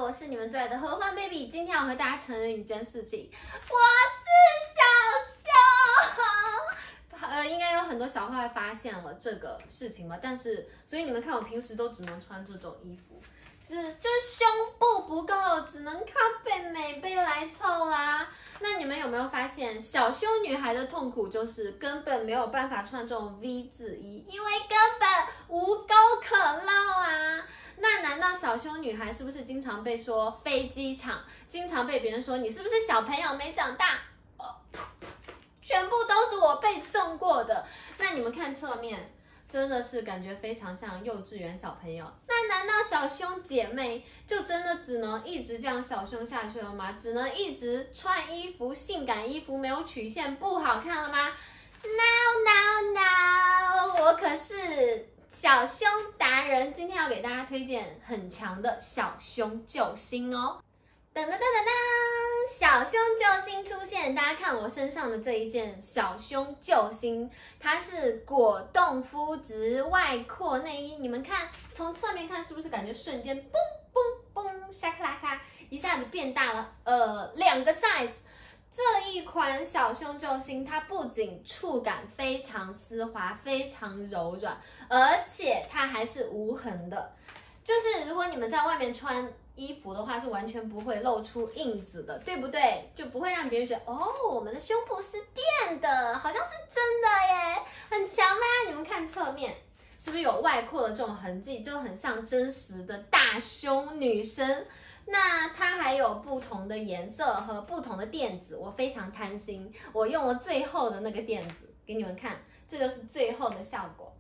我是你们最爱的合欢 baby。今天要和大家承认一件事情，我是小熊。应该有很多小坏发现了这个事情吧，但是所以你们看我平时都只能穿这种衣服，就是胸部不够，只能靠美背来凑啦。那你们有没有发现，小胸女孩的痛苦就是根本没有办法穿这种 V 字衣，因为根本无沟可露啊。那难道小胸女孩是不是经常被说飞机场，经常被别人说你是不是小朋友没长大？全部都是我被中过的。那你们看侧面，真的是感觉非常像幼稚园小朋友。那难道小胸姐妹就真的只能一直这样小胸下去了吗？只能一直穿衣服，性感衣服没有曲线不好看了吗 ？No No No， 我可是小胸达人，今天要给大家推荐很强的小胸救星哦。噔噔噔噔噔，小胸救星出现！大家看我身上的这一件小胸救星，它是果冻肤质外扩内衣。你们看，从侧面看是不是感觉瞬间嘣嘣嘣，沙克拉卡，一下子变大了2个 size。这一款小胸救星，它不仅触感非常丝滑，非常柔软，而且它还是无痕的。就是如果你们在外面穿衣服的话，是完全不会露出印子的，对不对？就不会让别人觉得哦，我们的胸部是垫的，好像是真的耶，很强吧？你们看侧面，是不是有外扩的这种痕迹，就很像真实的大胸女生？那它还有不同的颜色和不同的垫子，我非常贪心，我用了最厚的那个垫子给你们看，这就是最后的效果。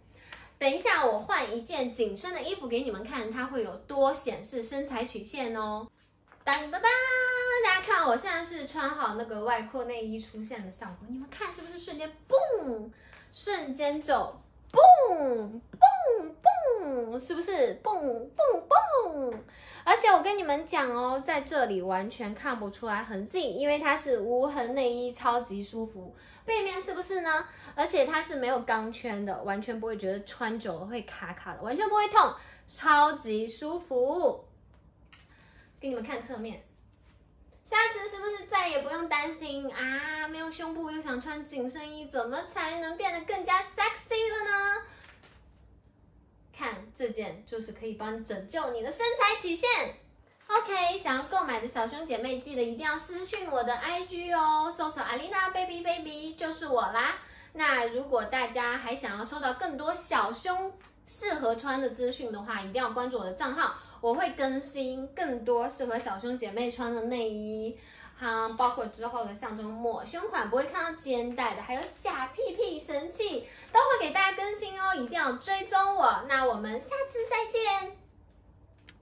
等一下，我换一件紧身的衣服给你们看，它会有多显示身材曲线哦。当当当，大家看，我现在是穿好那个外扩内衣出现的效果，你们看是不是瞬间嘣，瞬间就嘣嘣嘣，是不是嘣嘣嘣？而且我跟你们讲哦，在这里完全看不出来痕迹，因为它是无痕内衣，超级舒服。背面是不是呢？而且它是没有钢圈的，完全不会觉得穿久了会卡卡的，完全不会痛，超级舒服。给你们看侧面，下次是不是再也不用担心啊，没有胸部又想穿紧身衣，怎么才能变得更加 sexy 了呢？看这件就是可以帮你拯救你的身材曲线。OK， 想要购买的小胸姐妹，记得一定要私讯我的 IG 哦，搜索 Alina Baby Baby 就是我啦。那如果大家还想要收到更多小胸适合穿的资讯的话，一定要关注我的账号，我会更新更多适合小胸姐妹穿的内衣，包括之后的像这种抹胸款不会看到肩带的，还有假屁屁神器，都会给大家更新哦，一定要追踪我。那我们下次再见。